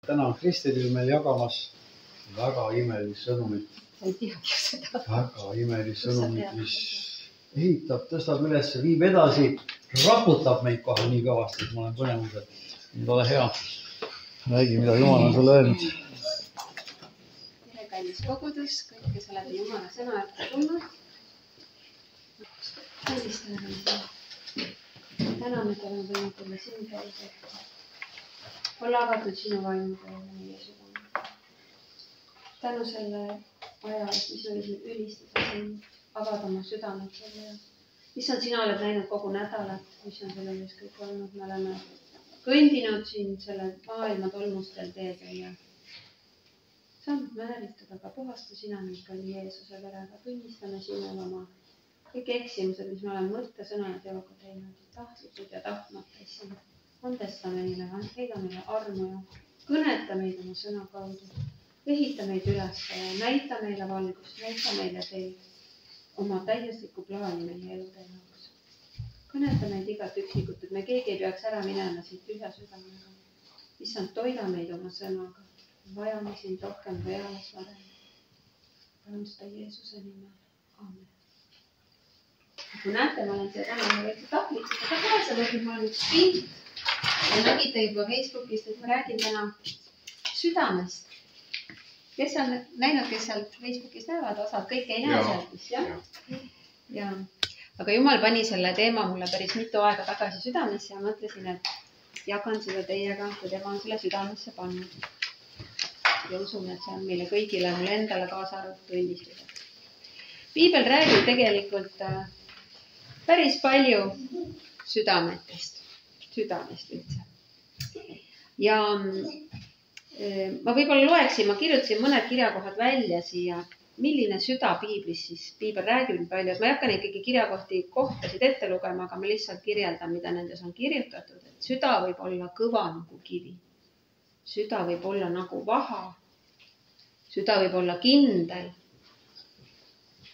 Täna on Kristelil meil jagamas väga imelist sõnumit. Ei teagi seda. Väga imelist sõnumit, mis ehitab, tõstab üles, viib edasi, raputab meid kohe nii kõvasti, et ma olen põnevusel. Nüüd ole hea. Räägi, mida Jumal on sulle öelnud. Tere kallis kogudus, kõik, kes olete Jumala sõna ette tulnud. Kallistame siin. Täname, et oleme võinud tulla sinu käes. Olla avatud sinu vaimuga meie südame. Tänu selle aja, mis võisid ülistada sind, avada oma südamed selle. Issand, sina oled näinud kogu nädalat, mis on selle üles kõik olnud. Me oleme kõndinud siin selle maailma tolmustel teedel ja saanud määritud, aga puhasta sina meid kalli Jeesuse verega. Tunnistame sinule oma kõik eksimused, mis me oleme mõtte, sõna ja teoga teinud. Tahtlikud ja tahtmata, issand. Andesta meile, heida meile armu ja kõneta meid oma sõna kaudu. Ehita meid üles ja näita meile valgust, näita meile teid oma täiuslikku plaani meie elude jaoks. Kõneta meid igat üksikut, et me keegi ei peaks ära minema siit tühja südamega. Issand, toida meid oma sõnaga. Vajame sind rohkem kui eales varem. Palun seda Jeesuse nimel. Amen. Kui näete, ma olen siia täna väikse tahvliks, aga kaasa võtnud, ma olen üks pilt. Ja nägite juba Facebookist, et ma räägin täna südamest. Kes on näinud, kes sealt Facebookist näevad, osad kõik ei näe sealt, jah? Ja. Aga Jumal pani selle teema mulle päris mitu aega tagasi südamesse ja mõtlesin, et jagan seda teiega, kui tema on selle südamesse pannud. Ja usun, et see on meile kõigile, mulle endale kaasa arvatud õnnistuseks. Piibel räägib tegelikult päris palju südamest üldse. Ja ma võib-olla loeksin, ma kirjutasin mõned kirjakohad välja siia, milline süda Piiblis siis. Piibel räägib nii palju, et ma ei hakka ikkagi kohtasid ette lugema, aga ma lihtsalt kirjeldan, mida nendes on kirjutatud. Et süda võib olla kõva nagu kivi. Süda võib olla nagu vaha. Süda võib olla kindel.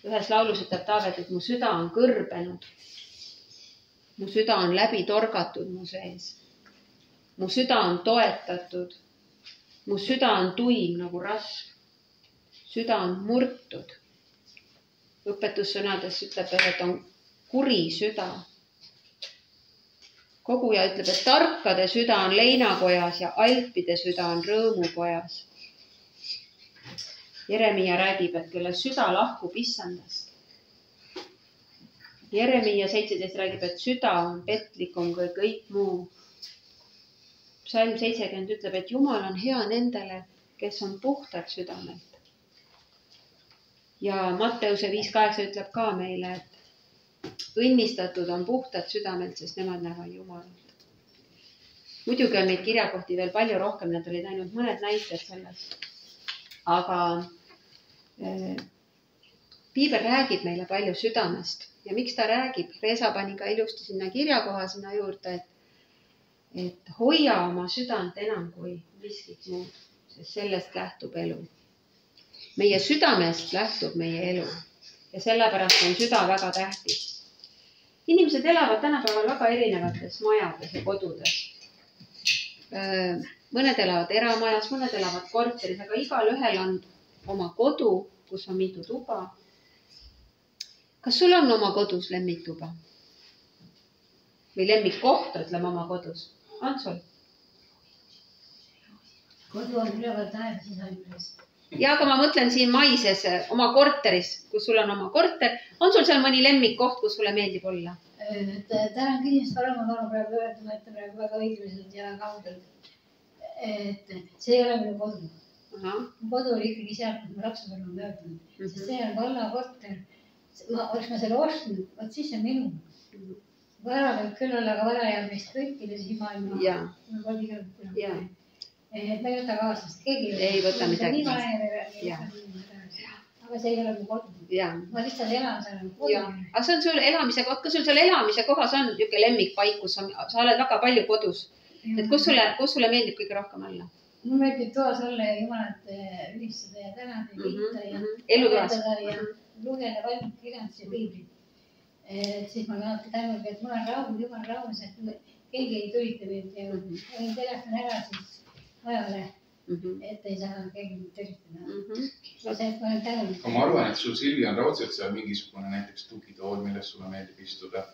Ühes laulus ütleb Taavet, et mu süda on kõrbenud. Mu süda on läbi torgatud mu sees. Mu süda on toetatud. Mu süda on tuim nagu rasv. Süda on murtud. Õpetussõnades ütleb, et on kuri süda. Koguja ütleb, et tarkade süda on leinakojas ja alpide süda on rõõmukojas. Jeremia räägib, et kelle süda lahkub issandast. Jeremia 17 räägib, et süda on petlikum kui kõik muu. Psalm 70 ütleb, et Jumal on hea nendele, kes on puhtad südamelt. Ja Matteuse 5.8 ütleb ka meile, et õnnistatud on puhtad südamelt, sest nemad näevad Jumalat. Muidugi on neid kirjakohti veel palju rohkem, need olid ainult mõned näited sellest. Aga Piibel räägib meile palju südamest. Ja miks ta räägib? Reesa pani ka ilusti sinna kirjakoha sinna juurde, et hoia oma südant enam kui miskit muud, sest sellest lähtub elu. Meie südamest lähtub meie elu ja sellepärast on süda väga tähtis. Inimesed elavad tänapäeval väga erinevates majades ja kodudes. Mõned elavad eramajas, mõned elavad korteris, aga igal ühel on oma kodu, kus on mitu tuba. Kas sul on oma kodus lemmiktuba? Või lemmikkoht, ütleme oma kodus? On sul? Kodu on üleval taevas isa juures. Ja, aga ma mõtlen siin maises, oma korteris, kus sul on oma korter. On sul seal mõni lemmikkoht, kus sulle meeldib olla? Tänan küsimust, ma olen praegu öeldama, et praegu väga õiglaselt ja kaudelt. Et see ei ole minu kodu. Kodu oli ikkagi seal, kus ma lapsepõlve olen möödunud. Sest see on valla korter. Oleks ma selle ostnud, vaat siis on minu. Vara võib küll olla, aga vara jääb meist kõikile siis maailma. Et ma ei võta kaasast. Keegi ei võta midagi. Aga see ei ole mu kodu. Ma lihtsalt elan seal. Aga see on sul elamise koht. Kas sul seal elamise kohas on niisugune lemmikpaik, kus sa oled väga palju kodus? Et kus sulle meeldib kõige rohkem olla? Mul meeldib toas olla ja Jumalat ülistada ja tänada ja kiita ja elutoas ja lugeda valmid kirjandus ja piiblit. Siis ma olen alati tänulik, et mul on rahu, Jumal rahus, et keegi ei tulita mind ja telefon ära siis ajale et ei saa keegi tervitada. See on tänu. Aga ma arvan, et sul Silvi on raudselt seal mingisugune näiteks tugitool, milles sulle meeldib istuda.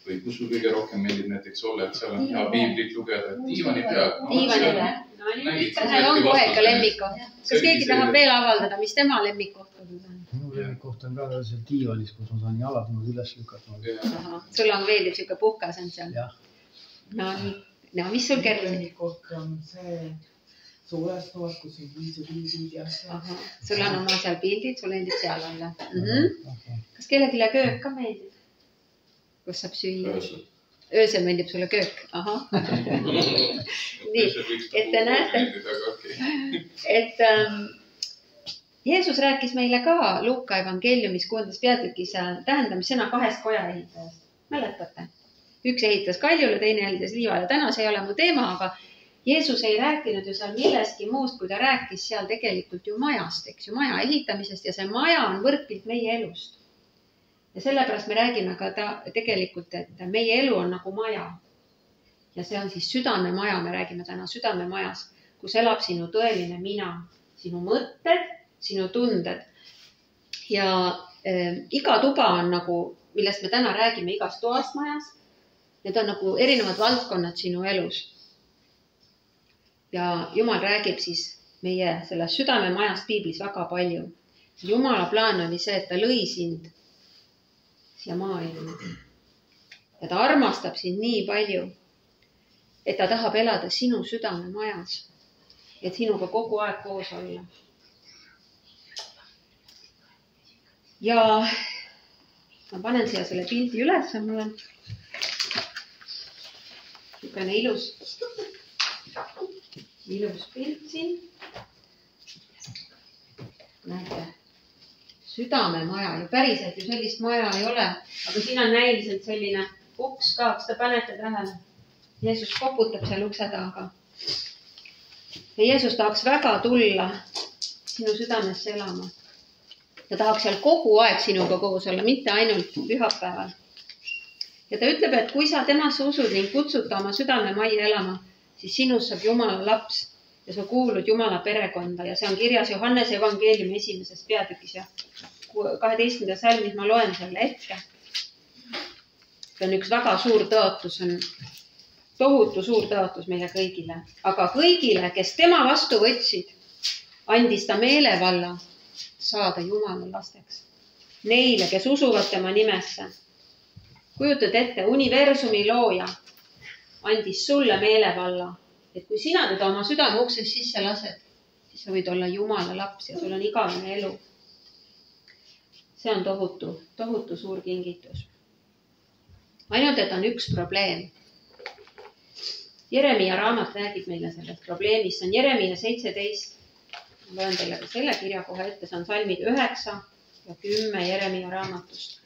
Või kus sul kõige rohkem meeldib näiteks olla, et seal on hea piiblit lugeda, et diivani peal. Diivanile. On kohe ka lemmikkoht. Kas keegi tahab veel avaldada, mis tema lemmikkoht on? Minu lemmikkoht on ka seal diivanis, kus ma saan jalad üles lükata. Sul on veelib siuke puhkas on seal? No, mis sul Kerli? Lemmikkoht on see soolestuvad, kus on viisu pildid ja sul on oma seal pildid, sul endib seal olla. Kas kellegile köök ka meeldib? Kus saab süüa? Öösel meeldib sulle köök. Nii, et te näete, et Jeesus rääkis meile ka Luuka evangeeliumis 6. peatükis tähendamissõna 2 koja ehitajast. Mäletate? Üks ehitas kaljule, teine ehitas liivale. Täna see ei ole mu teema, aga Jeesus ei rääkinud ju seal millestki muust, kui ta rääkis seal tegelikult ju majast, eks ju, maja ehitamisest ja see maja on võrdpilt meie elust. Ja sellepärast me räägime ka tegelikult, et meie elu on nagu maja. Ja see on siis südamemaja, me räägime täna südamemajas, kus elab sinu tõeline mina, sinu mõtted, sinu tunded. Ja iga tuba on nagu, millest me täna räägime igast toast majas, need on nagu erinevad valdkonnad sinu elus. Ja Jumal räägib siis meie selles südamemajast piiblis väga palju. Jumala plaan oli see, et ta lõi sind siia maailma. Ja ta armastab sind nii palju, et ta tahab elada sinu südamemajas, et sinuga kogu aeg koos olla. Ja ma panen siia selle pildi üles, mul on niisugune ilus pilt siin. Näete, südamemaja ja päriselt ju sellist maja ei ole, aga siin on näiliselt selline uks ka, kas te panete tähele? Jeesus koputab seal ukse taga. Ja Jeesus tahaks väga tulla sinu südamesse elama. Ta tahaks seal kogu aeg sinuga koos olla, mitte ainult pühapäeval. Ja ta ütleb, et kui sa temasse usud ning kutsud ta oma südamemajja elama, siis sinus saab Jumala laps ja sa kuulud Jumala perekonda ja see on kirjas Johannese evangeeliumi 1. peatükis ja 12. salmis ma loen selle ette. See on üks väga suur tõotus, on tohutu suur tõotus meile kõigile, aga kõigile, kes tema vastu võtsid, andis ta meelevalla saada Jumala lasteks. Neile, kes usuvad tema nimesse. Kujutad ette, universumi looja andis sulle meelevalla, et kui sina teda oma südame uksest sisse lased, siis sa võid olla Jumala laps ja sul on igavene elu. See on tohutu suur kingitus. Ainult, et on üks probleem. Jeremia raamat räägib meile sellest probleemist. See on Jeremia 17. Ma loen teile ka selle kirja kohe ette. See on salmid 9 ja 10 Jeremia raamatust.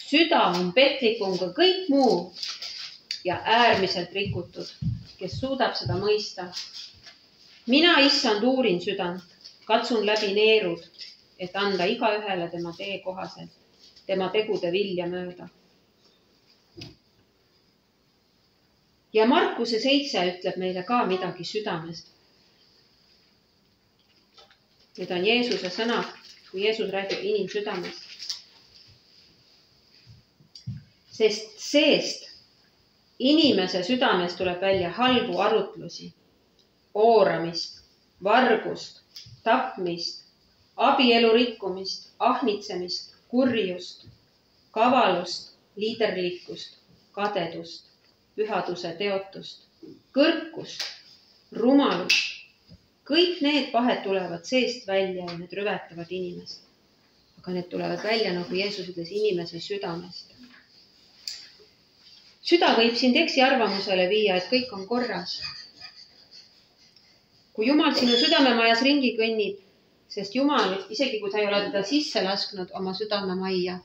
Süda on petlikum kui kõik muu ja äärmiselt rikutud, kes suudab seda mõista. Mina, issand, uurin südant, katsun läbi neerud, et anda igaühele tema tee kohaselt, tema tegude vilja mööda. Ja Markuse 7 ütleb meile ka midagi südamest. Need on Jeesuse sõnad, kui Jeesus räägib inimsüdamest. Sest seest inimese südamest tuleb välja halbu arutlusi, ooramist, vargust, tapmist, abielu rikkumist, ahnitsemist, kurjust, kavalust, liiderlikkust, kadedust, pühaduse teotust, kõrkust, rumalust. Kõik need pahed tulevad seest välja ja need rüvetavad inimest. Aga need tulevad välja, nagu Jeesus ütles, inimese südamest. Süda võib sind eksiarvamusele viia, et kõik on korras. Kui Jumal sinu südamemajas ringi kõnnib, sest Jumal, isegi kui sa ei ole teda sisse lasknud oma südamemajja,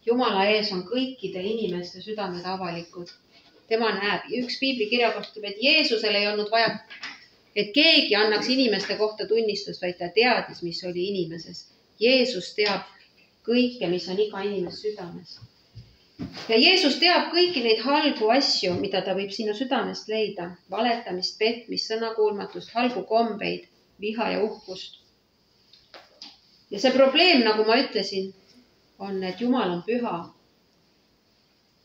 Jumala ees on kõikide inimeste südamed avalikud. Tema näeb. Üks piiblikirja kohtab, et Jeesusel ei olnud vaja, et keegi annaks inimeste kohta tunnistust, vaid ta teadis, mis oli inimeses. Jeesus teab kõike, mis on iga inimese südames. Ja Jeesus teab kõiki neid halbu asju, mida ta võib sinu südamest leida. Valetamist, petmist, sõnakuulmatust, halbu kombeid, viha ja uhkust. Ja see probleem, nagu ma ütlesin, on, et Jumal on püha.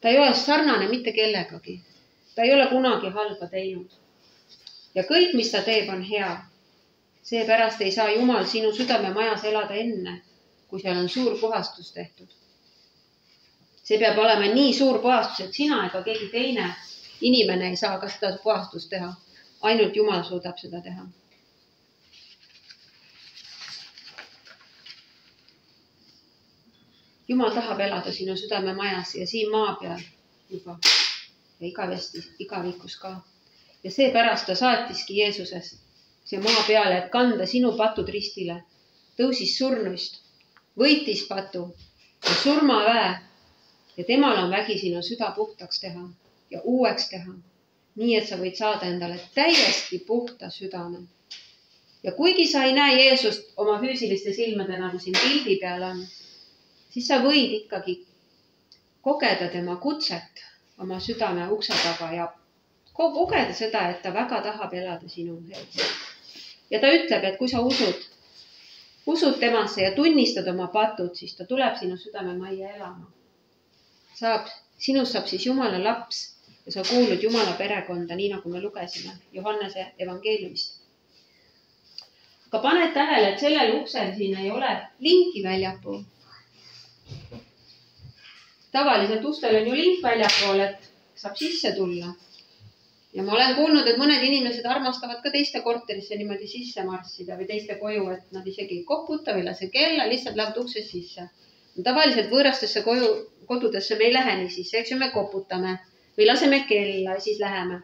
Ta ei ole sarnane mitte kellegagi. Ta ei ole kunagi halba teinud. Ja kõik, mis ta teeb, on hea. Seepärast ei saa Jumal sinu südamemajas elada enne, kui seal on suur puhastus tehtud. See peab olema nii suur puhastus, et sina ega keegi teine inimene ei saa ka seda puhastust teha. Ainult Jumal suudab seda teha. Jumal tahab elada sinu südamemajas ja siin maa peal juba ja igavikus ka. Ja seepärast ta saatiski Jeesuses see maa peale, et kanda sinu patud ristile. Tõusis surnuist, võitis patu ja surmaväe ja temal on vägi sinu süda puhtaks teha ja uueks teha. Nii, et sa võid saada endale täiesti puhta südame. Ja kuigi sa ei näe Jeesust oma füüsiliste silmade, nagu siin pildi peal on, siis sa võid ikkagi kogeda tema kutset oma südame ukse taga ja kogeda seda, et ta väga tahab elada sinu sees. Ja ta ütleb, et kui sa usud temasse ja tunnistad oma patud, siis ta tuleb sinu südame majja elama. Sinust saab siis Jumala laps ja sa kuulud Jumala perekonda, nii nagu me lugesime Johannese evangeeliumist. Aga paned tähele, et sellel uksel siin ei ole linki väljapool. Tavaliselt ustel on ju link väljapool, et saab sisse tulla. Ja ma olen kuulnud, et mõned inimesed armastavad ka teiste korterisse niimoodi sisse marssida või teiste koju, et nad isegi ei koputa või lase kella, lihtsalt lähevad uksest sisse. Tavaliselt võõrastesse kodudesse me ei lähe nii sisse, eks ju me koputame või laseme kella ja siis läheme.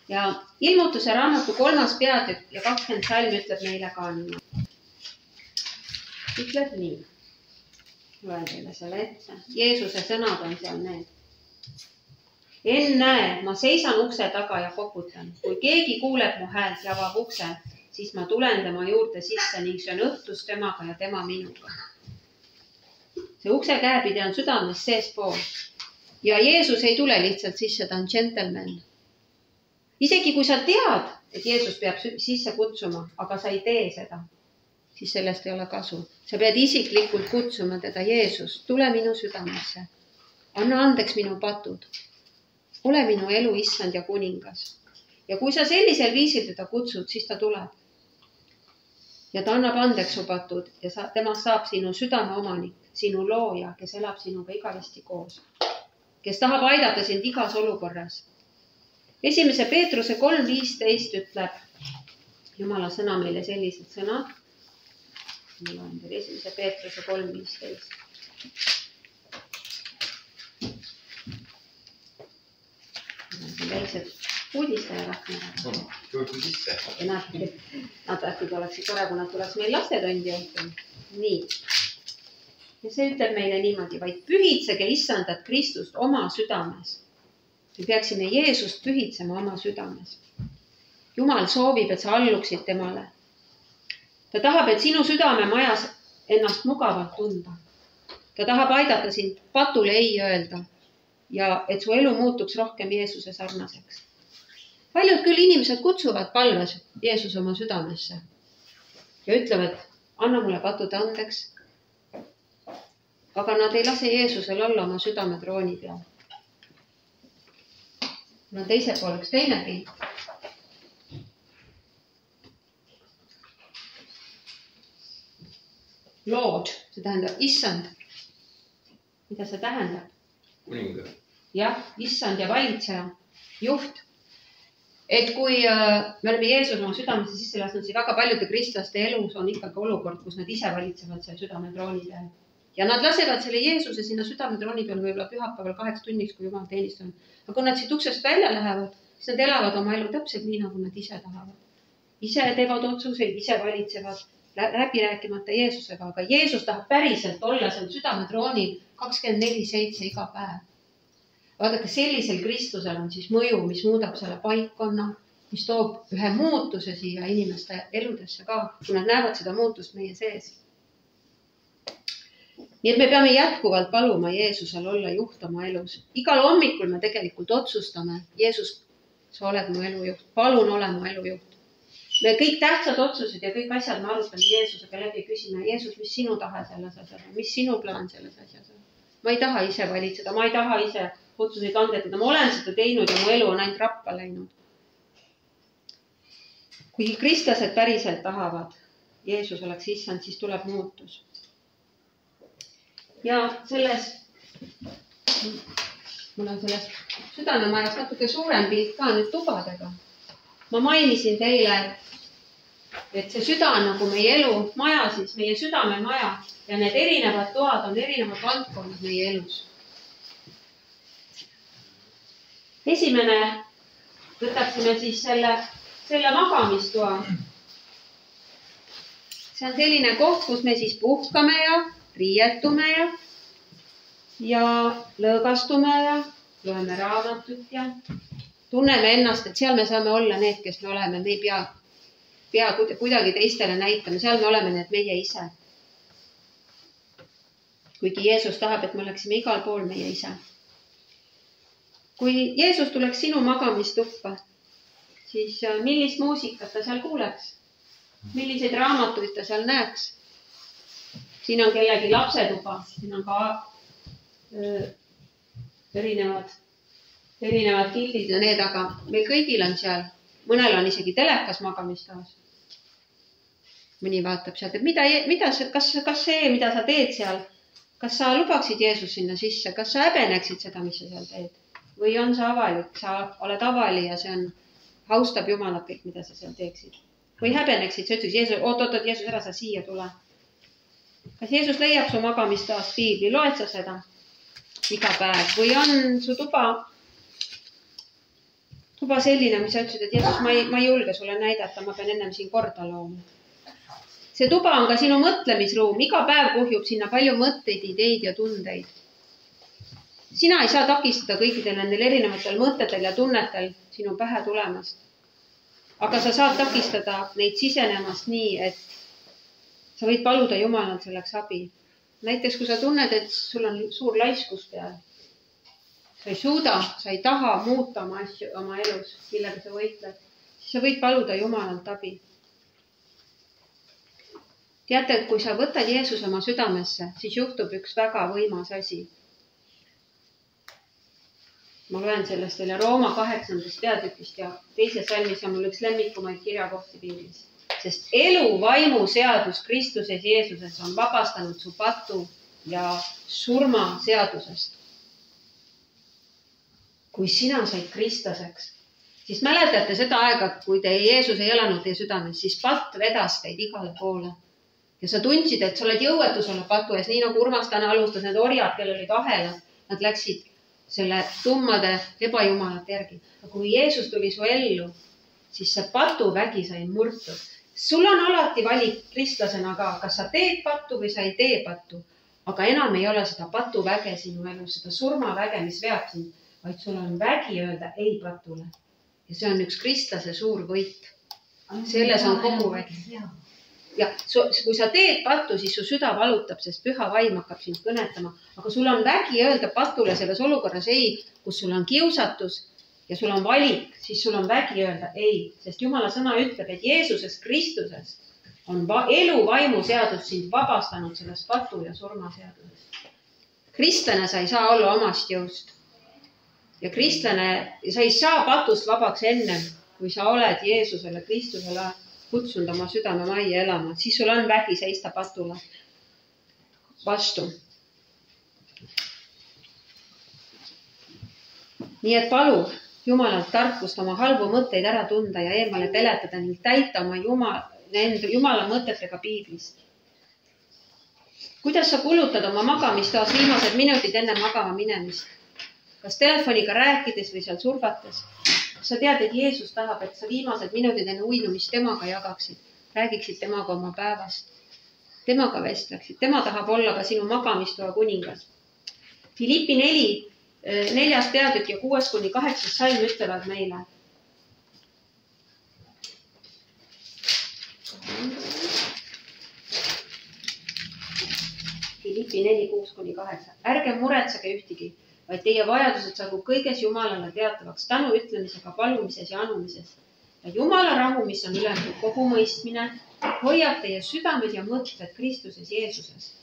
Ja ilmutuse raamatu 3. peatükk ja 20 salm ütleb meile ka nii. Ütleb nii. Loen teile selle ette. Jeesuse sõnad on seal need. Ennäe, ma seisan ukse taga ja koputan. Kui keegi kuuleb mu häält ja avab ukse, siis ma tulen tema juurde sisse ning see on õhtus temaga ja tema minuga. See ukse käepide on südames seespool. Ja Jeesus ei tule lihtsalt sisse, ta on gentleman. Isegi kui sa tead, et Jeesus peab sisse kutsuma, aga sa ei tee seda, siis sellest ei ole kasu. Sa pead isiklikult kutsuma teda, Jeesus, tule minu südamesse. Anna andeks minu patud. Ole minu elu issand ja kuningas. Ja kui sa sellisel viisil teda kutsud, siis ta tuleb. Ja ta annab andeks su patud ja temast saab sinu südame omanik, sinu looja, kes elab sinuga igavesti koos. Kes tahab aidata sind igas olukorras. 1. Peetruse 3.15 ütleb Jumala sõna meile sellised sõnad. Ma loen teile 1. Peetruse 3.15. Väiksed uudistajad nad äkki oleksid tore, kui nad tuleks meil lastetondi õhtul. Nii. Ja see ütleb meile niimoodi, vaid pühitsege issandat Kristust oma südames. Me peaksime Jeesust pühitsema oma südames. Jumal soovib, et sa alluksid temale. Ta tahab, et sinu südame majas ennast mugavalt tunda. Ta tahab aidata sind patule ei öelda. Ja et su elu muutuks rohkem Jeesuse sarnaseks. Paljud küll inimesed kutsuvad palves Jeesus oma südamesse ja ütlevad, anna mulle patud andeks, aga nad ei lase Jeesusel olla oma südame trooni peal. No teise pool üks teine pilt. Lord, see tähendab issand. Mida see tähendab? Kuninga. Jah, issand ja valitseja, juht. Et kui me oleme Jeesus oma südamesse sisse lasknud, siis väga paljude kristlaste elus on ikkagi olukord, kus nad ise valitsevad seal südametrooni peal. Ja nad lasevad selle Jeesuse sinna südametrooni peal võib-olla pühapäeval 8 tunniks, kui Jumal teenistanud. Aga kui nad siit uksest välja lähevad, siis nad elavad oma elu täpselt nii, nagu nad ise tahavad. Ise teevad otsuseid, ise valitsevad läbi rääkimata Jeesusega, aga Jeesus tahab päriselt olla seal südametroonil 24/7 iga päev. Vaadake, sellisel Kristusel on siis mõju, mis muudab selle paikkonna, mis toob ühe muutuse siia inimeste eludesse ka, kui nad näevad seda muutust meie sees. Nii et me peame jätkuvalt paluma Jeesusel olla juht oma elus. Igal hommikul me tegelikult otsustame, Jeesus, sa oled mu elujuht, palun ole mu elujuht. me kõik tähtsad otsused ja kõik asjad me arutame Jeesusega läbi, küsime, Jeesus, mis sinu tahe selles asjas on, mis sinu plaan selles asjas on. Ma ei taha ise valitseda, ma ei taha ise otsuseid langetada, ma olen seda teinud ja mu elu on ainult rappa läinud. Kui kristlased päriselt tahavad, Jeesus oleks issand, siis tuleb muutus. Ja selles, mul on selles südamemajas natuke suurem pilt ka nüüd tubadega. Ma mainisin teile, et see süda on nagu meie elu maja, siis meie südame maja ja need erinevad toad on erinevad valdkonnad meie elus. Esimene võtaksime siis selle magamistoa. See on selline koht, kus me siis puhkame ja riietume ja lõõgastume ja loeme raamatut ja tunneme ennast, et seal me saame olla need, kes me oleme. Me ei pea kuidagi teistele näitama, seal me oleme need meie ise. Kuigi Jeesus tahab, et me oleksime igal pool meie ise. Kui Jeesus tuleks sinu magamistuppa, siis millist muusikat ta seal kuuleks? Milliseid raamatuid ta seal näeks? Siin on kellegi lapsetuba, siin on ka erinevad kildid ja need, aga meil kõigil on seal, mõnel on isegi telekas magamistoas. Mõni vaatab sealt, et kas see, mida sa teed seal, kas sa lubaksid Jeesus sinna sisse, kas sa häbeneksid seda, mis sa seal teed? Või on see avalik, sa oled avali ja see on, haustab Jumalat kõik, mida sa seal teeksid. Või häbeneksid, sa ütleks, Jeesus, oot, Jeesus, ära sa siia tule. Kas Jeesus leiab su magamistoast piibli, loed sa seda iga päev? Või on su tuba selline, mis sa ütlesid, et Jeesus, ma ei julge sulle näidata, ma pean ennem siin korda looma. See tuba on ka sinu mõtlemisruum, iga päev kuhjub sinna palju mõtteid, ideid ja tundeid. Sina ei saa takistada kõikidel nendel erinevatel mõtetel ja tunnetel sinu pähe tulemast. Aga sa saad takistada neid sisenemast nii, et sa võid paluda Jumalalt selleks abi. Näiteks, kui sa tunned, et sul on suur laiskus peal, sa ei suuda, sa ei taha muuta oma asju oma elus, millega sa võitled, siis sa võid paluda Jumalalt abi. Teate, et kui sa võtad Jeesus oma südamesse, siis juhtub üks väga võimas asi. Ma loen sellest teile Rooma 8. peatükist ja teises salmis on mul üks lemmikumaid kirjakohti piiblis. Sest elu vaimu seadus Kristuses Jeesuses on vabastanud su patu ja surma seadusest. Kui sina said kristlaseks, siis mäletate seda aega, kui Jeesus ei elanud teie südames, siis patt vedas teid igale poole. Ja sa tundsid, et sa oled jõuetus olla patu ees, nii nagu Urmas täna alustas, need orjad, kellel olid ahelad, nad läksid selle tummade ebajumalat järgi. Aga kui Jeesus tuli su ellu, siis see patuvägi sai murtud. Sul on alati valik kristlasena ka, kas sa teed pattu või sa ei tee pattu. Aga enam ei ole seda patuväge sinu elus, seda surmaväge, mis veab sind, vaid sul on vägi öelda ei patule. Ja see on üks kristlase suur võit. Selles on kogu vägi. Ja kui sa teed pattu, siis su süda valutab, sest püha vaim hakkab sind kõnetama. Aga sul on vägi öelda patule selles olukorras ei, kus sul on kiusatus ja sul on valik, siis sul on vägi öelda ei. Sest Jumala sõna ütleb, et Jeesuses Kristuses on elu vaimu seadus sind vabastanud sellest patu ja surma seadusest. Kristlane sa ei saa olla omast jõust. Ja kristlane, sa ei saa patust vabaks ennem, kui sa oled Jeesusele, Kristusele kutsunud oma südame majja elama, siis sul on vägi seista patule vastu. Nii et palu Jumalalt tarkust oma halbu mõtteid ära tunda ja eemale peletada ning täita oma Jumala mõtetega piiblist. Kuidas sa kulutad oma magamistoas viimased minutid enne magama minemist? Kas telefoniga rääkides või seal survates? Sa tead, et Jeesus tahab, et sa viimased minutid enne uinumist temaga jagaksid, räägiksid temaga oma päevast, temaga vestleksid. Tema tahab olla ka sinu magamistoa kuningas. Filippi 4. peatükk ja 6-8 salm ütlevad meile. Filippi 4:6-8. Ärge muretsege ühtegi, vaid teie vajadused saagu kõiges Jumalale teatavaks tänu ütlemisega, palumises ja anumises. ja Jumala rahu, mis on ülemine kogu mõistmine, hoiab teie südamed ja mõtted Kristuses Jeesuses.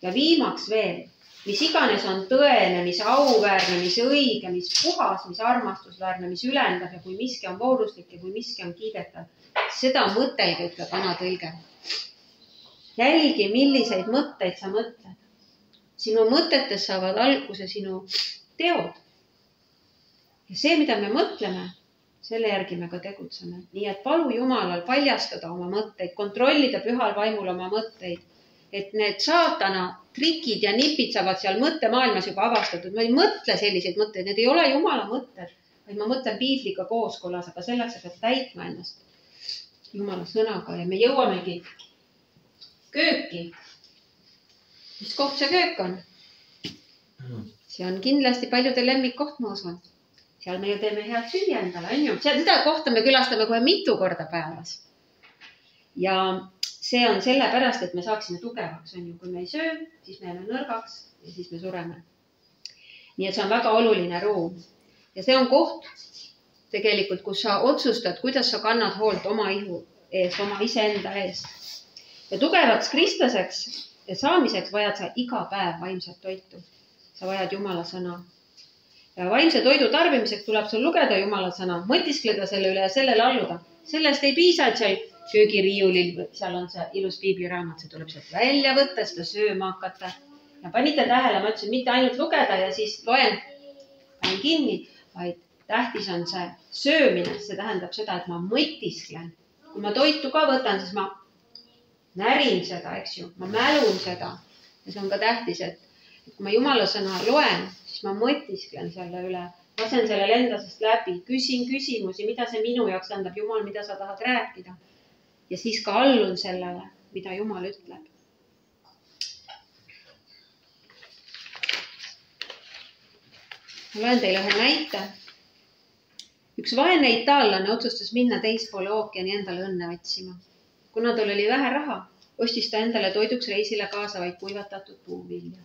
Ja viimaks veel, mis iganes on tõene, mis auväärne, mis õige, mis puhas, mis armastusväärne, mis ülendab ja kui miski on vooruslik ja kui miski on kiidetav, seda mõtelge, ütleb vana tõlge. Jälgi, milliseid mõtteid sa mõtled. Sinu mõtetes saavad alguse sinu teod. Ja see, mida me mõtleme, selle järgi me ka tegutseme. Nii et palu Jumalal paljastada oma mõtteid, kontrollida pühal vaimul oma mõtteid, et need saatana trikid ja nipid saavad seal mõttemaailmas juba avastatud. Ma ei mõtle selliseid mõtteid, need ei ole Jumala mõtted, vaid ma mõtlen piibliga kooskõlas, aga selleks peab täitma ennast Jumala sõnaga ja me jõuamegi kööki. Mis koht see köök on? See on kindlasti paljude lemmikkoht, ma usun. Seal me ju teeme head süüa endale, on ju? Seda kohta me külastame kohe mitu korda päevas. Ja see on sellepärast, et me saaksime tugevaks, on ju. Kui me ei söö, siis me jääme nõrgaks ja siis me sureme. Nii et see on väga oluline ruum. Ja see on koht tegelikult, kus sa otsustad, kuidas sa kannad hoolt oma ihu ees, oma iseenda ees. Ja tugevaks kristlaseks ja saamiseks vajad sa iga päev vaimset toitu. Sa vajad Jumala sõna. Ja vaimse toidu tarbimiseks tuleb sul lugeda Jumala sõna, mõtiskleda selle üle ja sellele alluda. Sellest ei piisa, et seal köögiriiulil, seal on see ilus piibliraamat, see tuleb sealt välja võtta, seda sööma hakata. Ja panite tähele, ma ütlesin, mitte ainult lugeda ja siis loen kinni, vaid tähtis on see söömine. See tähendab seda, et ma mõtisklen. Kui ma toitu ka võtan, siis ma närin seda, eks ju, ma mälun seda. Ja see on ka tähtis, et kui ma Jumala sõna loen, siis ma mõtisklen selle üle, lasen selle endasest läbi, küsin küsimusi, mida see minu jaoks tähendab, Jumal, mida sa tahad rääkida. Ja siis ka allun sellele, mida Jumal ütleb. Ma loen teile ühe näite. Üks vaene itaallane otsustas minna teispoole ookeani endale õnne otsima. Kuna tal oli vähe raha, ostis ta endale toiduks reisile kaasa vaid kuivatatud puuvilja.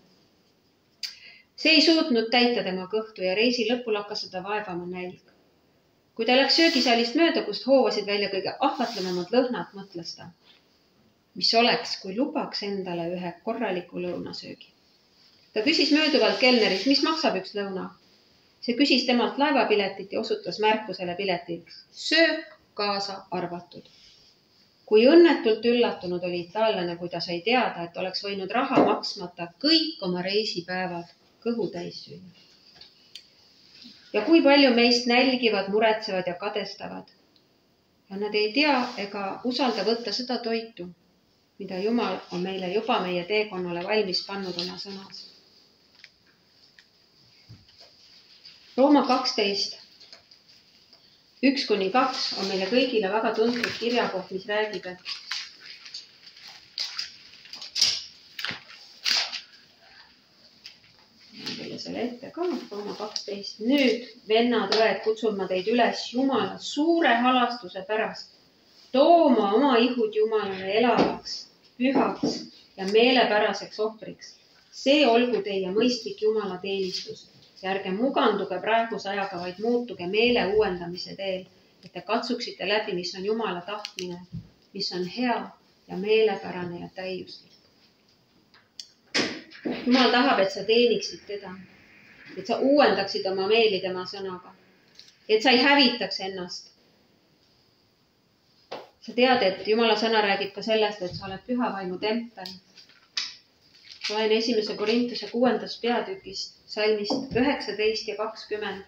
See ei suutnud täita tema kõhtu ja reisi lõpul hakkas seda vaevama nälg. Kui ta läks söögisaalist mööda, kust hoovasid välja kõige ahvatlemamad lõhnad, mõtles ta, mis oleks, kui lubaks endale ühe korraliku lõunasöögi. Ta küsis mööduvalt kelnerilt, mis maksab üks lõuna. See küsis temalt laevapiletit ja osutas märkusele piletil. Söök kaasa arvatud. Kui õnnetult üllatunud oli itaallane, kui ta sai teada, et oleks võinud raha maksmata kõik oma reisipäevad kõhu täis süüa. Ja kui palju meist nälgivad, muretsevad ja kadestavad. Ja nad ei tea ega usalda võtta seda toitu, mida Jumal on meile juba meie teekonnale valmis pannud oma sõnas. Rooma 12, 1-2 on meile kõigile väga tuntud kirjakoht, mis räägib, et selle ette ka, Rooma 12. Nüüd, vennad, õed, kutsun ma teid üles Jumala suure halastuse pärast, tooma oma ihud Jumalale elavaks, pühaks ja meelepäraseks ohvriks. See olgu teie mõistlik Jumala teenistus ja ärge muganduge praeguse ajaga, vaid muutuge meele uuendamise teel, et te katsuksite läbi, mis on Jumala tahtmine, mis on hea ja meelepärane ja täiuslik. Jumal tahab, et sa teeniksid teda, et sa uuendaksid oma meeli tema sõnaga, et sa ei hävitaks ennast. Sa tead, et Jumala sõna räägib ka sellest, et sa oled püha vaimu tempel. Loen 1. Korintuse 6. peatükist, salmist 19 ja 20.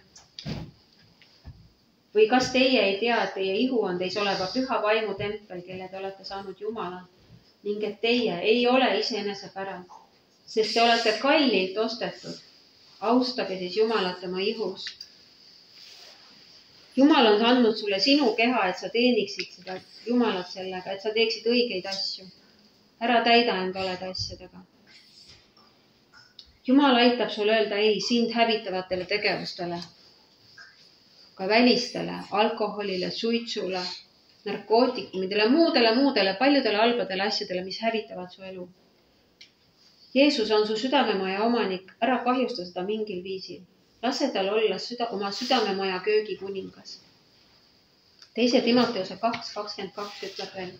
Või kas teie ei tea, et teie ihu on teis oleva püha vaimu tempel, kelle te olete saanud Jumalalt, ning et teie ei ole iseenese pärand, sest te olete kallilt ostetud. Austage siis Jumalat oma ihus. Jumal on andnud sulle sinu keha, et sa teeniksid seda Jumalat sellega, et sa teeksid õigeid asju. Ära täida end valede asjadega. Jumal aitab sul öelda ei sind hävitavatele tegevustele, ka välistele, alkoholile, suitsule, narkootikumidele, muudele paljudele halbadele asjadele, mis hävitavad su elu. Jeesus on su südamemaja omanik, ära kahjusta seda mingil viisil. Lase tal olla oma südamemaja köögi kuningas. 2 Timoteuse 2:22 ütleb veel.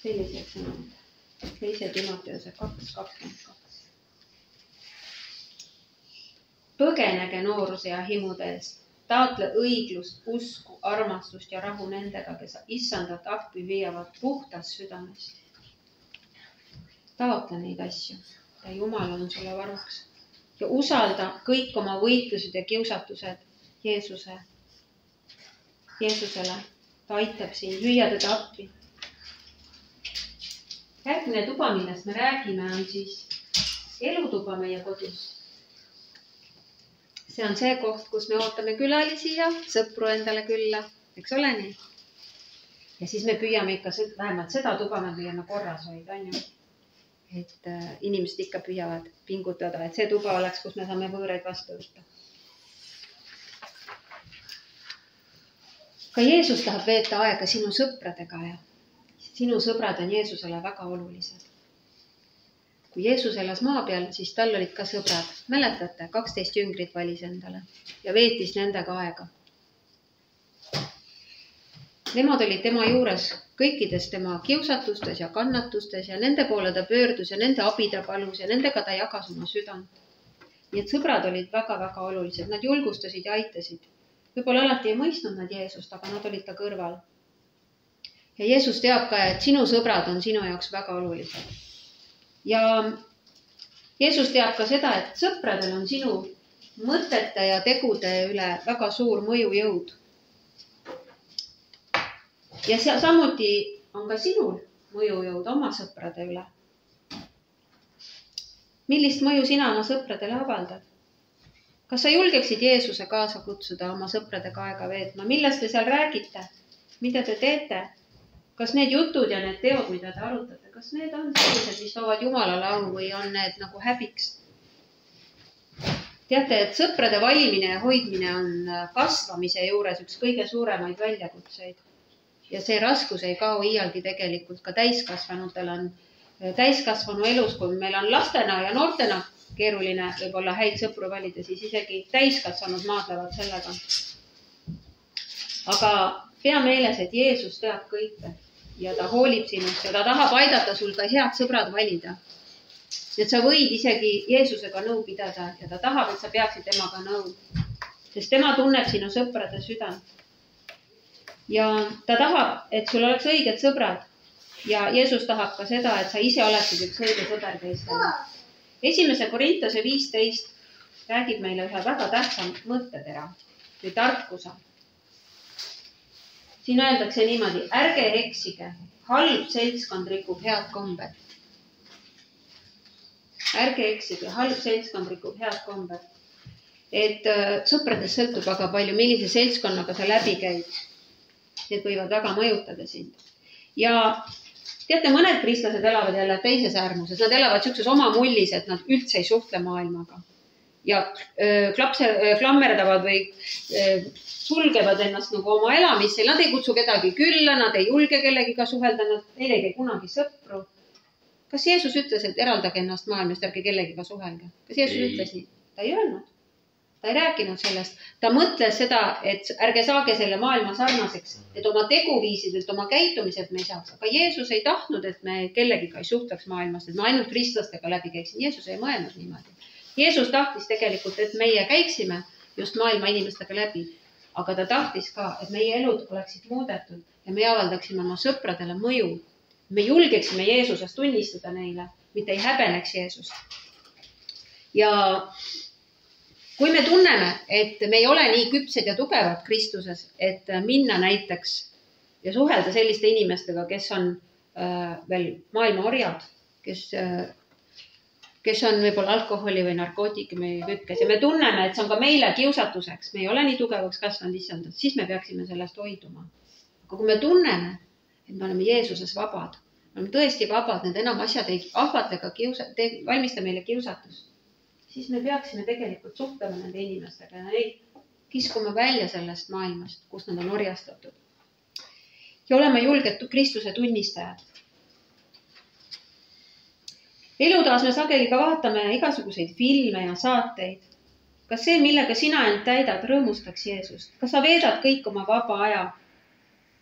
Sellised sõnad. 2 Timoteuse 2:22. Põgenege nooruse ja himude eest. Taotle õiglust, usku, armastust ja rahu nendega, kes issandat appi viiavad puhtas südames. Taotle neid asju ja Jumal on sulle varuks. Ja usalda kõik oma võitlused ja kiusatused Jeesusele. Ta aitab sind, hüüa teda appi. Järgmine tuba, millest me räägime, on siis elutuba meie kodus. See on see koht, kus me ootame külalisi ja sõpru endale külla, eks ole nii? Ja siis me püüame ikka, vähemalt seda tuba me püüame korras hoida, on ju? Et inimesed ikka püüavad pingutada, et see tuba oleks, kus me saame võõraid vastu võtta. Ka Jeesus tahab veeta aega sinu sõpradega ja sinu sõbrad on Jeesusele väga olulised. Kui Jeesus elas maa peal, siis tal olid ka sõbrad. Mäletate, 12 jüngrit valis endale ja veetis nendega aega. Nemad olid tema juures kõikides tema kiusatustes ja kannatustes ja nende poole ta pöördus ja nende abi ta palus ja nendega ta jagas oma südant. Nii et sõbrad olid väga-väga olulised. Nad julgustasid ja aitasid. Võib-olla alati ei mõistnud nad Jeesust, aga nad olid ta kõrval. Ja Jeesus teab ka, et sinu sõbrad on sinu jaoks väga olulised. Ja Jeesus teab ka seda, et sõpradel on sinu mõtete ja tegude üle väga suur mõjujõud. Ja samuti on ka sinul mõjujõud oma sõprade üle. Millist mõju sina oma sõpradele avaldad? Kas sa julgeksid Jeesuse kaasa kutsuda oma sõpradega aega veetma? Millest te seal räägite? Mida te teete? Kas need jutud ja need teod, mida te arutate, kas need on sellised, mis toovad Jumalale au või on need nagu häbiks? Teate, et sõprade valimine ja hoidmine on kasvamise juures üks kõige suuremaid väljakutseid. Ja see raskus ei kao iialgi tegelikult ka täiskasvanutel on täiskasvanu elus, kui meil on lastena ja noortena keeruline võib-olla häid sõpru valida, siis isegi täiskasvanud maadlevad sellega. Aga pea meeles, et Jeesus teab kõike ja ta hoolib sinust ja ta tahab aidata sul ka head sõbrad valida. Et sa võid isegi Jeesusega nõu pidada ja ta tahab, et sa peaksid temaga nõu, sest tema tunneb sinu sõprade südant. Ja ta tahab, et sul oleks õiged sõbrad ja Jeesus tahab ka seda, et sa ise oleksid üks õige sõber teistele. 1. Korintuse 15 räägib meile ühe väga tähtsam mõttetera või tarkuse. Siin öeldakse niimoodi, ärge eksige, halb seltskond rikub head kombed. Ärge eksige, halb seltskond rikub head kombed. Et sõpradest sõltub väga palju, millise seltskonnaga sa läbi käid. Need võivad väga mõjutada sind. Ja teate, mõned kristlased elavad jälle teises äärmuses. Nad elavad siukses oma mullis, et nad üldse ei suhtle maailmaga. Ja klammerdavad või sulgevad ennast nagu oma elamisse. Nad ei kutsu kedagi külla, nad ei julge kellegiga suhelda, neil ei käi kunagi sõpru. Kas Jeesus ütles, et eraldage ennast maailmast, ärge kellegiga suhelge? Kas Jeesus ütles nii? Ta ei öelnud. Ta ei rääkinud sellest. Ta mõtles seda, et ärge saage selle maailma sarnaseks, et oma teguviisidelt, oma käitumiselt me ei saaks. Aga Jeesus ei tahtnud, et me kellegiga ei suhtleks maailmast, et me ainult kristlastega läbi käiksin. Jeesus ei mõelnud niimoodi. Jeesus tahtis tegelikult, et meie käiksime just maailma inimestega läbi. Aga ta tahtis ka, et meie elud oleksid muudetud ja me avaldaksime oma sõpradele mõju. Me julgeksime Jeesusest tunnistada neile, mitte ei häbeneks Jeesust. Ja kui me tunneme, et me ei ole nii küpsed ja tugevad Kristuses, et minna näiteks ja suhelda selliste inimestega, kes on veel maailma orjad, kes on võib-olla alkoholi või narkootikumi kütkes ja me tunneme, et see on ka meile kiusatuseks, me ei ole nii tugevaks kasvanud issandad, siis me peaksime sellest hoiduma. Aga kui me tunneme, et me oleme Jeesuses vabad, me oleme tõesti vabad, need enam asjad ei ahvata ega valmista meile kiusatust, siis me peaksime tegelikult suhtlema nende inimestega ja neid kiskuma välja sellest maailmast, kus nad on orjastatud. Ja oleme julged Kristuse tunnistajad. Elutoas me sageli ka vaatame igasuguseid filme ja saateid. Kas see, millega sina end täidad, rõõmustaks Jeesust? Kas sa veedad kõik oma vaba aja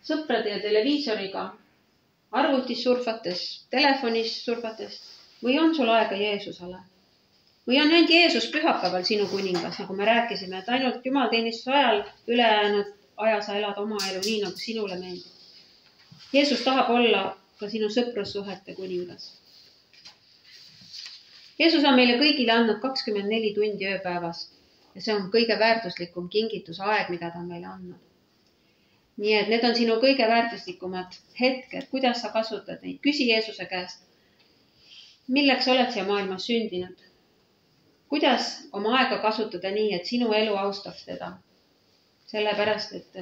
sõprade ja televiisoriga, arvutis surfates, telefonis surfates või on sul aega Jeesusele? Või on ainult Jeesus pühapäeval sinu kuningas, nagu me rääkisime, et ainult jumalteenistuse ajal ülejäänud aja sa elad oma elu nii, nagu sinule meeldib. Jeesus tahab olla ka sinu sõprussuhete kuningas. Jeesus on meile kõigile andnud 24 tundi ööpäevas ja see on kõige väärtuslikum kingitusaeg, mida ta on meile andnud. Nii et need on sinu kõige väärtuslikumad hetked, kuidas sa kasutad neid. Küsi Jeesuse käest, milleks oled siia maailmas sündinud? Kuidas oma aega kasutada nii, et sinu elu austaks teda? Sellepärast, et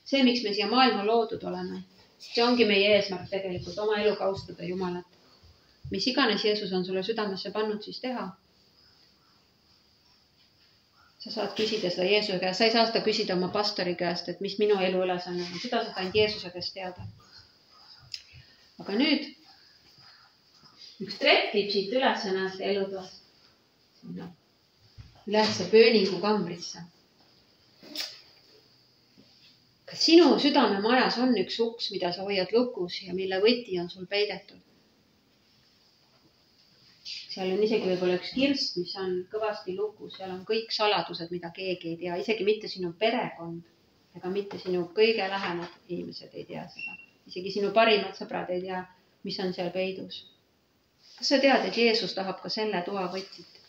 see, miks me siia maailma loodud oleme, see ongi meie eesmärk tegelikult oma eluga austada Jumalat. Mis iganes Jeesus on sulle südamesse pannud, siis teha. Sa saad küsida seda Jeesuse käest, sa ei saa seda küsida oma pastori käest, et mis minu elu ülesanne on. Seda saad ainult Jeesuse käest teada. Aga nüüd üks trekk viib siit üles näete elutoas. Ülesse pööningu kambrisse. Kas sinu südame majas on üks uks, mida sa hoiad lukus ja mille võti on sul peidetud? Seal on isegi võib-olla üks kirst, mis on kõvasti lukus. Seal on kõik saladused, mida keegi ei tea. Isegi mitte sinu perekond ega mitte sinu kõige lähemad inimesed ei tea seda. Isegi sinu parimad sõbrad ei tea, mis on seal peidus. Kas sa tead, et Jeesus tahab ka selle toa võtit,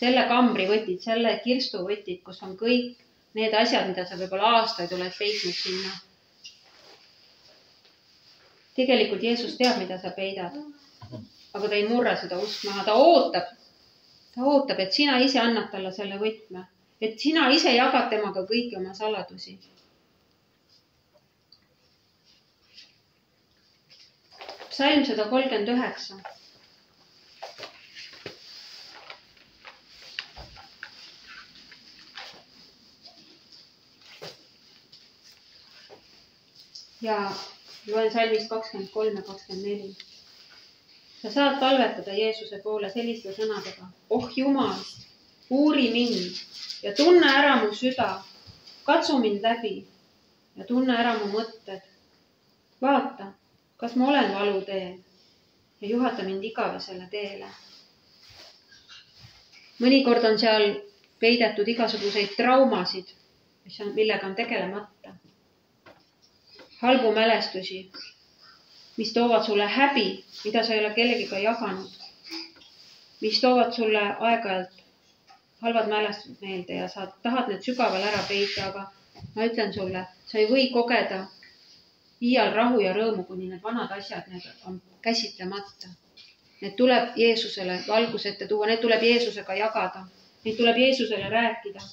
selle kambri võtit, selle kirstu võtit, kus on kõik need asjad, mida sa võib-olla aastaid oled peitnud sinna. Tegelikult Jeesus teab, mida sa peidad. Aga ta ei murra seda usk maha. Ta ootab, et sina ise annad talle selle võtme. Et sina ise jagad temaga kõiki oma saladusi. Psalm 139. Ja loen salmist 23 ja 24. Sa saad palvetada Jeesuse poole selliste sõnadega. Oh Jumal, uuri mind ja tunne ära mu süda. Katsu mind läbi ja tunne ära mu mõtted. Vaata, kas ma olen valu teel ja juhata mind igavesele teele. Mõnikord on seal peidetud igasuguseid traumasid, millega on tegelemata. Halbu mälestusi, mis toovad sulle häbi, mida sa ei ole kellegiga jaganud, mis toovad sulle aeg-ajalt halvad mälestused meelde ja sa tahad need sügaval ära peita, aga ma ütlen sulle, sa ei või kogeda iial rahu ja rõõmu, kuni need vanad asjad, need on käsitlemata. Need tuleb Jeesusele valgusette tuua, need tuleb Jeesusega jagada, neid tuleb Jeesusele rääkida,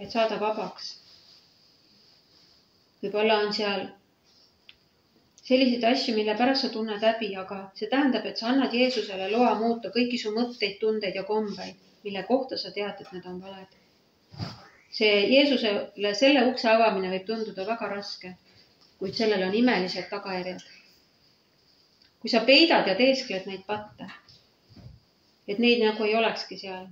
et saada vabaks. Võib-olla on seal selliseid asju, mille pärast sa tunned häbi, aga see tähendab, et sa annad Jeesusele loa muuta kõiki su mõtteid, tundeid ja kombeid, mille kohta sa tead, et need on valed. See Jeesusele selle ukse avamine võib tunduda väga raske, kuid sellel on imelised tagajärjed. Kui sa peidad ja teeskled neid patte, et neid nagu ei olekski seal,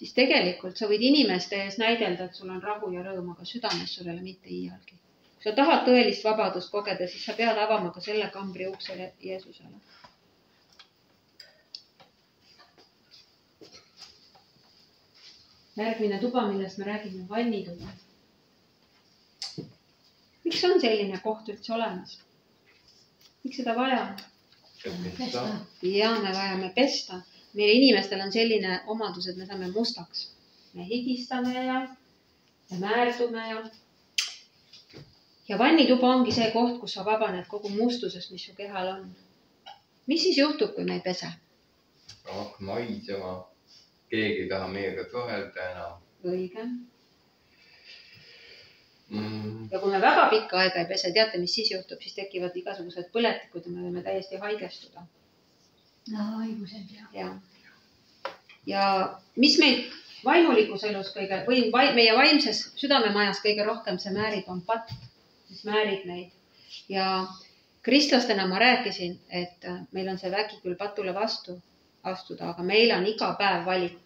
siis tegelikult sa võid inimeste ees näidelda, et sul on rahu ja rõõm, aga südames sul ei ole mitte iialgi. Kui sa tahad tõelist vabadust kogeda, siis sa pead avama ka selle kambri uksele Jeesusele. Järgmine tuba, millest me räägime, vannituba. Miks on selline koht üldse olemas? Miks seda vaja on? Ja me vajame pesta. Meie inimestel on selline omadus, et me saame mustaks. Me higistame ja määrdume ja vannituba ongi see koht, kus sa vabaned kogu mustusest, mis su kehal on. Mis siis juhtub, kui me ei pese? Hakkame haisema. Keegi ei taha meiega suhelda enam. Õige. Ja kui me väga pikka aega ei pese, teate, mis siis juhtub, siis tekivad igasugused põletikud ja me võime täiesti haigestuda. Haigused ja mis meid vaimulikus elus või meie vaimses südamemajas kõige rohkem see määrib on patt, mis määrib meid. Ja kristlastena ma rääkisin, et meil on see vägi küll patule vastu, astuda, aga meil on iga päev valik.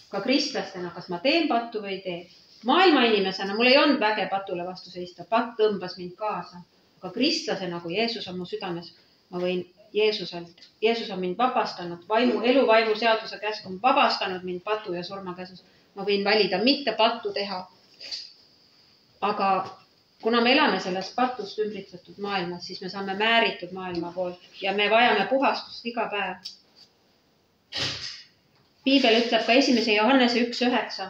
Ka kristlastena, kas ma teen pattu või ei tee. Maailma inimesena mul ei olnud väge patule vastu seista. Patt tõmbas mind kaasa. Aga kristlasena, kui Jeesus on mu südames, ma võin Jeesus on mind vabastanud, eluvaimu seaduse käsk on vabastanud mind patu ja surma käsus. Ma võin valida mitte pattu teha. Aga kuna me elame sellest patust ümbritsetud maailmas, siis me saame määritud maailma poolt ja me vajame puhastust iga päev. Piibel ütleb ka 1. Johannese 1.9,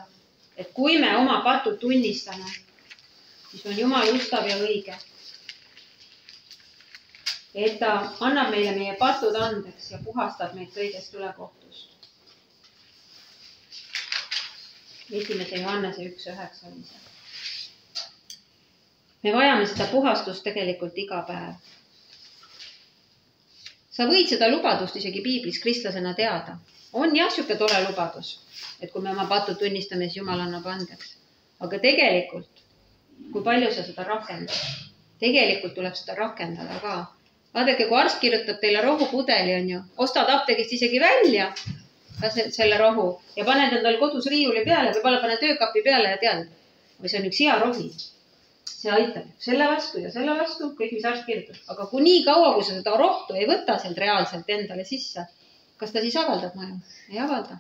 et kui me oma patud tunnistame, siis on Jumal ustav ja õige. Et ta annab meile meie patud andeks ja puhastab meid kõigest ülekohtust. 1. Johannese 1.9 oli see. Me vajame seda puhastust tegelikult iga päev. Sa võid seda lubadust isegi piiblis kristlasena teada. On jah siuke tore lubadus, et kui me oma patud tunnistame, siis Jumal annab andeks. Aga tegelikult, kui palju sa seda rakendad? Tegelikult tuleb seda rakendada ka. Vaadake, kui arst kirjutab teile rohupudeli, on ju, ostad apteegist isegi välja selle rohu ja paned endal kodus riiuli peale või paned töökapi peale ja tead, või see on üks hea rohi. See aitab selle vastu ja selle vastu, kõik mis arst kirjutab. Aga kui nii kaua, kui sa seda rohtu ei võta sealt reaalselt endale sisse, kas ta siis avaldab mõju? Ei avalda.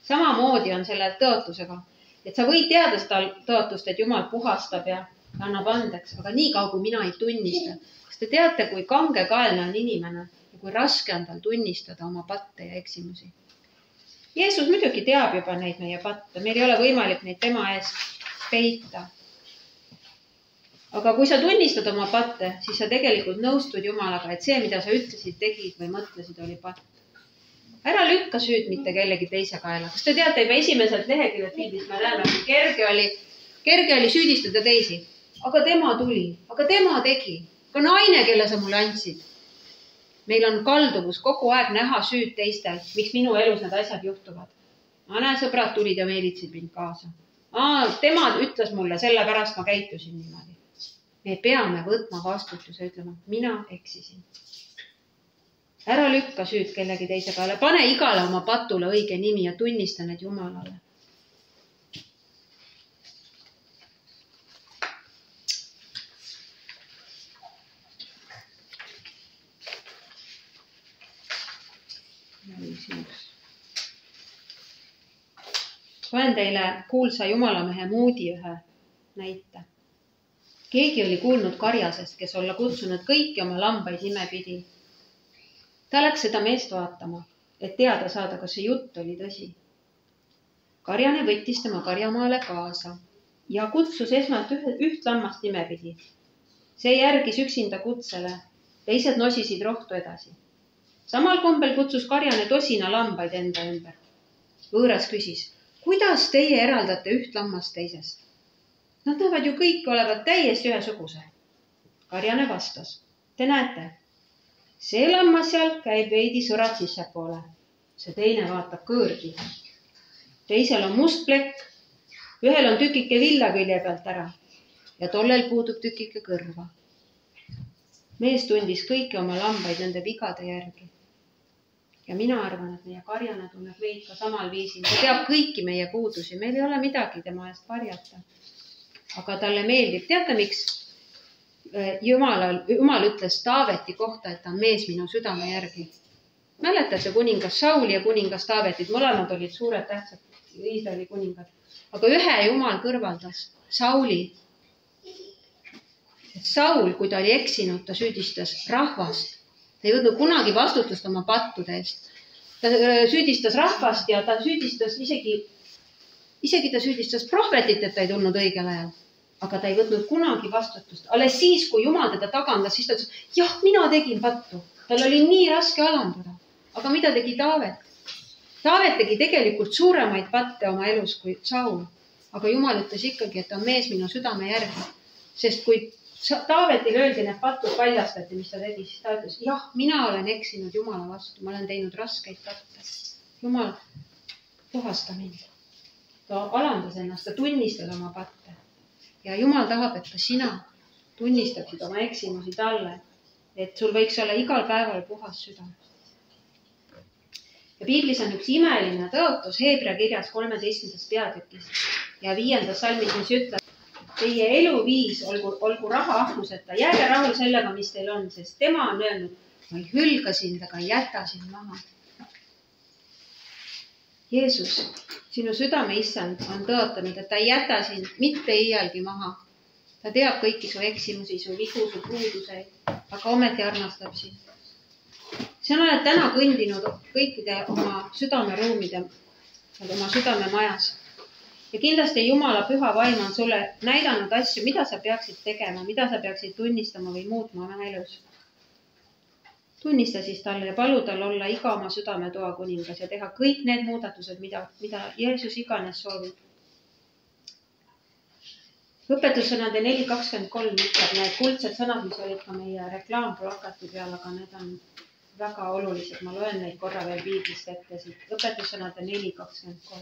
Samamoodi on selle tõotusega, et sa võid teada seda tõotust, et Jumal puhastab ja annab andeks, aga nii kaua, kui mina ei tunnista. Kas te teate, kui kangekaelne on inimene ja kui raske on tal tunnistada oma patte ja eksimusi? Jeesus muidugi teab juba neid meie patte, meil ei ole võimalik neid tema eest peita. Aga kui sa tunnistad oma patte, siis sa tegelikult nõustud Jumalaga, et see, mida sa ütlesid, tegid või mõtlesid, oli patt. Ära lükka süüd mitte kellegi teise kaela. Kas te teate, juba esimeselt leheküljed piiblist me näeme, kerge oli süüdistada teisi. Aga tema tuli, aga tema tegi. Ka naine, kelle sa mulle andsid. Meil on kalduvus kogu aeg näha süüd teistel, miks minu elus need asjad juhtuvad. Näe, sõbrad tulid ja meelitsid mind kaasa. Tema ütles mulle, sellepärast ma käitusin niimoodi. Me peame võtma vastutuse, ütlema, mina eksisin. Ära lükka süüd kellegi teise peale. Pane igale oma patule õige nimi ja tunnista need Jumalale. Loen teile kuulsa jumalamehe Moody ühe näite. Keegi oli kuulnud karjasest, kes olla kutsunud kõiki oma lambaid nimepidi. Ta läks seda meest vaatama, et teada saada, kas see jutt oli tõsi. Karjane võttis tema karjamaale kaasa ja kutsus esmalt üht lammast nimepidi. See järgis üksinda kutsele, teised nosisid rohtu edasi. Samal kombel kutsus karjane tosina lambaid enda ümber. Võõras küsis, kuidas teie eraldate üht lammast teisest? Nad näevad ju kõik olevat täiesti ühesuguse. Karjane vastas, te näete, see lammas seal käib veidi sõrad sissepoole. See teine vaatab kõõrgi. Teisel on must plekk, ühel on tükike villa külje pealt ära ja tollel puudub tükike kõrva. Mees tundis kõiki oma lambaid nende vigade järgi. Ja mina arvan, et meie karjane tunneb meid ka samal viisil. Ta teab kõiki meie puudusi, meil ei ole midagi tema eest varjata. Aga talle meeldib. Teate, miks Jumal ütles Taaveti kohta, et ta on mees minu südame järgi. Mäletate kuningas Sauli ja kuningas Taavetit. Mõlemad olid suured tähtsad Iisraeli kuningad. Aga ühe Jumal kõrvaldas, Sauli. Saul, kui ta oli eksinud, ta süüdistas rahvast. Ta ei võtnud kunagi vastutust oma pattude eest. Ta süüdistas rahvast ja ta süüdistas isegi ta süüdistas prohvetit, et ta ei tulnud õigel ajal. Aga ta ei võtnud kunagi vastutust. Alles siis, kui Jumal teda tagandas, siis ta ütles, jah, mina tegin pattu. Tal oli nii raske alanduda. Aga mida tegi Taavet? Taavet tegi tegelikult suuremaid patte oma elus kui Saul. Aga Jumal ütles ikkagi, et ta on mees minu südame järgi. Sest kui Taavetil öeldi need patud paljastati, mis ta tegi, siis ta ütles, jah, mina olen eksinud Jumala vastu. Ma olen teinud raskeid patte. Jumal, puhasta mind. Ta alandas ennast, ta tunnistas oma patte. Ja Jumal tahab, et ka sina tunnistaksid oma eksimusi talle, et sul võiks olla igal päeval puhas süda. Ja piiblis on üks imeline tõotus Heebrea kirjas 13. peatükis ja 5. salmis, mis ütleb, teie eluviis olgu rahaahnuseta, jääge rahul sellega, mis teil on, sest tema on öelnud, ma ei hülga sind ega jäta sind maha. Jeesus, sinu südame issand on tõotanud, et ta ei jäta sind mitte iialgi maha. Ta teab kõiki su eksimusi, su vigu, su puuduseid, aga ometi armastab sind. Sina oled täna kõndinud kõikide oma südameruumide, oma südamemajas. Ja kindlasti Jumala püha vaim on sulle näidanud asju, mida sa peaksid tegema, mida sa peaksid tunnistama või muutma oma elus. Tunnista siis talle ja palu tal olla iga oma südametoa kuningas ja teha kõik need muudatused, mida Jeesus iganes soovib. Õpetussõnade 4.23 ütleb need kuldsed sõnad, mis olid ka meie reklaamplakati peal, aga need on väga olulised. Ma loen neid korra veel piiblist ette siit. Õpetussõnade 4.23.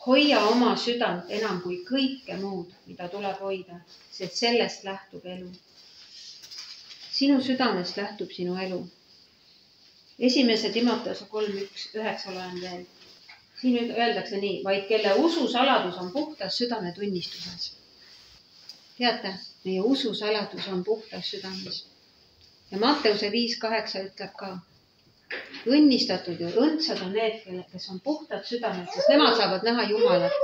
Hoia oma südant enam kui kõike muud, mida tuleb hoida, sest sellest lähtub elu. Sinu südamest lähtub sinu elu. 1. Timoteuse 3.1.9 loen veel. Siin öeldakse nii, vaid kelle ususaladus on puhtas südametunnistuses. Teate, meie ususaladus on puhtas südames. Ja Matteuse 5.8 ütleb ka, õnnistatud ja õndsad on need, kes on puhtad südamed, sest nemad saavad näha Jumalat.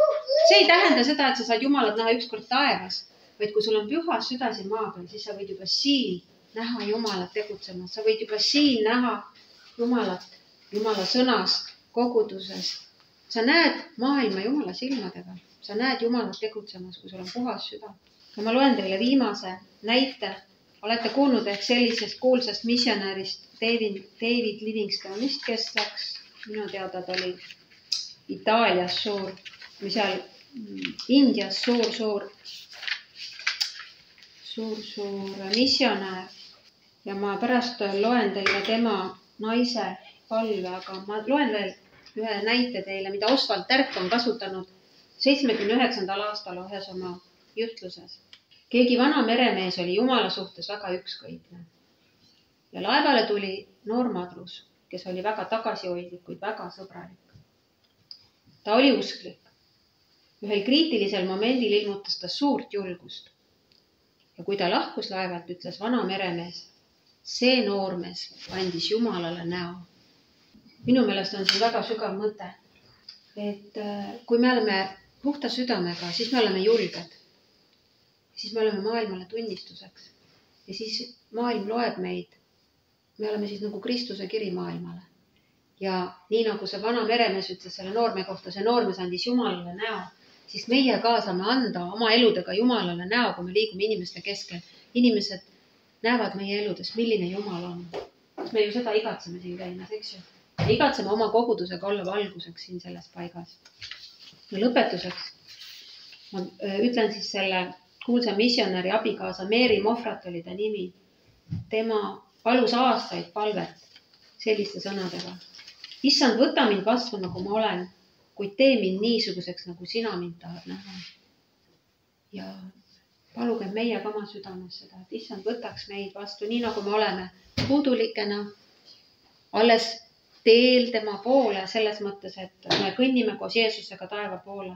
See ei tähenda seda, et sa saad Jumalat näha ükskord taevas, vaid kui sul on püha süda siin maa peal, siis sa võid juba siin näha Jumalat tegutsemas. Sa võid juba siin näha Jumalat, Jumala sõnas, koguduses. Sa näed maailma Jumala silmadega. Sa näed Jumalat tegutsemas, kui sul on puhas süda. Ja ma loen teile viimase näite. Olete kuulnud ehk sellisest kuulsast missionärist David Livingstone'ist, kes läks, minu teada ta oli Itaalias suur, või seal Indias suur missionär. Ja ma pärast loen teile tema naise palve, aga ma loen veel ühe näite teile, mida Oswald Tärk on kasutanud 79. aastal ühes oma jutluses. Keegi vana meremees oli Jumala suhtes väga ükskõikne. Ja laevale tuli noor madrus, kes oli väga tagasihoidlik, kuid väga sõbralik. Ta oli usklik. Ühel kriitilisel momendil ilmutas ta suurt julgust. Ja kui ta lahkus laevalt, ütles vana meremees, see noormees andis Jumalale näo. Minu meelest on siin väga sügav mõte, et kui me oleme puhta südamega, siis me oleme julged. Siis me oleme maailmale tunnistuseks. Ja siis maailm loeb meid. Me oleme siis nagu Kristuse kiri maailmale. Ja nii nagu see vana meremees ütles selle noorme kohta, see noormees andis Jumalale näo, siis meie kaasame anda oma eludega Jumalale näo, kui me liigume inimeste keskel. Inimesed näevad meie eludes, milline Jumal on. Me ju seda igatseme siin käimas, eks ju? Me igatseme oma kogudusega olla valguseks siin selles paigas. Ja lõpetuseks ma ütlen siis selle kuulsa missionäri abikaasa Mary Moffat oli ta nimi. Tema palus aastaid palvet selliste sõnadega. Issand, võta mind vastu, nagu ma olen, kuid tee mind niisuguseks, nagu sina mind tahad näha. Ja paluge meie ka oma südames seda, et issand võtaks meid vastu nii, nagu me oleme puudulikena, alles teel tema poole selles mõttes, et me kõnnime koos Jeesusega taeva poole.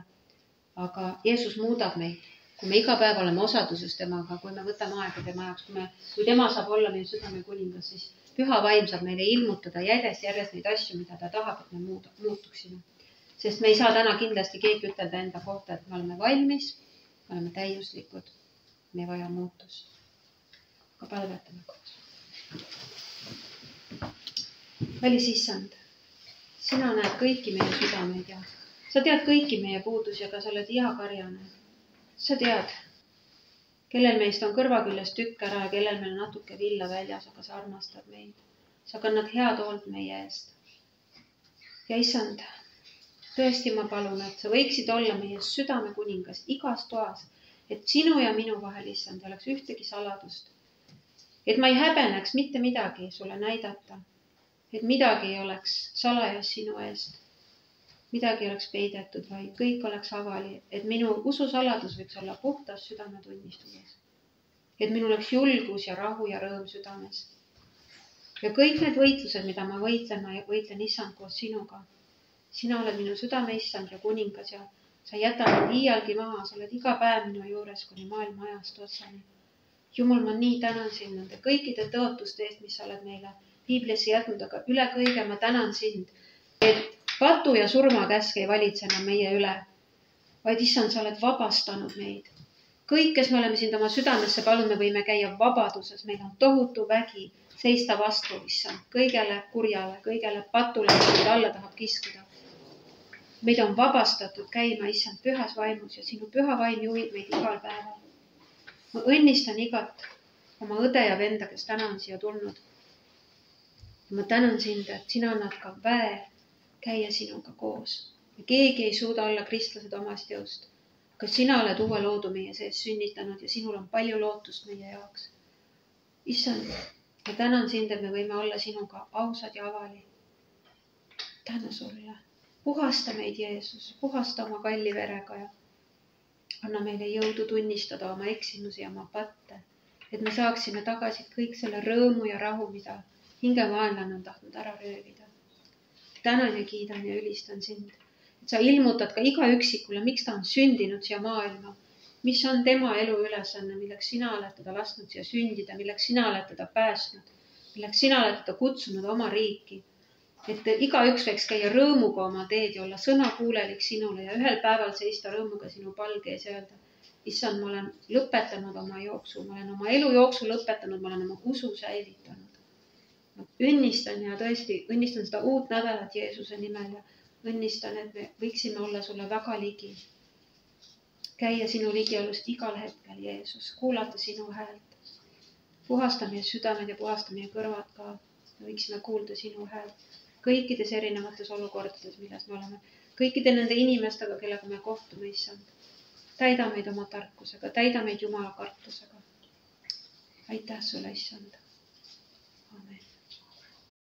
Aga Jeesus muudab meid, kui me iga päev oleme osaduses temaga, kui me võtame aega tema jaoks, kui tema saab olla meie südame kuningas, siis püha vaim saab meile ilmutada järjest neid asju, mida ta tahab, et me muutuksime. Sest me ei saa täna kindlasti keegi ütelda enda kohta, et me oleme valmis, me oleme täiuslikud, me vaja muutust. Aga palvetame koos. Kallis issand, sina näed kõiki meie südameid ja sa tead kõiki meie puudusi, aga sa oled hea karjane. Sa tead, kellel meist on kõrvaküljest tükk ära ja kellel meil natuke villa väljas, aga sa armastad meid. Sa kannad head hoolt meie eest. Ja issand, tõesti ma palun, et sa võiksid olla meie südame kuningas igas toas, et sinu ja minu vahel, issand, ei oleks ühtegi saladust. Et ma ei häbeneks mitte midagi sulle näidata. Et midagi ei oleks salajas sinu eest. Midagi ei oleks peidetud, vaid kõik oleks avali. Et minu ususaladus võiks olla puhtas südametunnistuses. Et minul oleks julgus ja rahu ja rõõm südames. ja kõik need võitlused, mida ma võitlen, issand, koos sinuga. Sina oled minu südame issand ja kuningas ja sa ei jäta mind iialgi maha, sa oled iga päev minu juures kuni maailma ajast otsani. Jumal, ma nii tänan sind nende kõikide tõotuste eest, mis sa oled meile Piiblisse jätnud, aga üle kõige ma tänan sind, et patu ja surmakäsk ei valitse enam meie üle, vaid issand, sa oled vabastanud meid. Kõik, kes me oleme sind oma südamesse palunud, me võime käia vabaduses, meil on tohutu vägi seista vastu, issand, kõigele kurjale, kõigele patule, mis meid alla tahab kiskuda. Meid on vabastatud käima, issand, pühas vaimus ja sinu püha vaim juhib meid igal päeval. Ma õnnistan igat oma õde ja venda, kes täna on siia tulnud. Ja ma tänan sind, et sina annad ka väe käia sinuga koos. Ja keegi ei suuda olla kristlased omast jõust. Aga sina oled uue loodu meie sees sünnitanud ja sinul on palju lootust meie jaoks. Issand, ma tänan sind, et me võime olla sinuga ausad ja avali. Tänu sulle. Puhasta meid, Jeesus, puhasta oma kalli verega ja anna meile jõudu tunnistada oma eksimusi ja oma patte, et me saaksime tagasi kõik selle rõõmu ja rahu, mida hingemaanlane on tahtnud ära röövida. Tänan ja kiidan ja ülistan sind, et sa ilmutad ka iga üksikule, miks ta on sündinud siia maailma, mis on tema elu ülesanne, milleks sina oled teda lasknud siia sündida, milleks sina oled teda päästnud, milleks sina oled teda kutsunud oma riiki. Et iga üks võiks käia rõõmuga oma teed ja olla sõnakuulelik sinule ja ühel päeval seista rõõmuga sinu palge ees ja öelda, issand, ma olen lõpetanud oma jooksu, ma olen oma elu jooksu lõpetanud, ma olen oma usu säilitanud. Ma õnnistan ja tõesti õnnistan seda uut nädalat Jeesuse nimel ja õnnistan, et me võiksime olla sulle väga ligi. Käia sinu ligiolust igal hetkel, Jeesus, kuulata sinu häält. Puhasta meie südamed ja puhasta meie kõrvad ka. Me võiksime kuulda sinu häält kõikides erinevates olukordades, milles me oleme. Kõikide nende inimestega, kellega me kohtume, issand. Täida meid oma tarkusega, täida meid Jumala kartusega. Aitäh sulle, issand. Amen.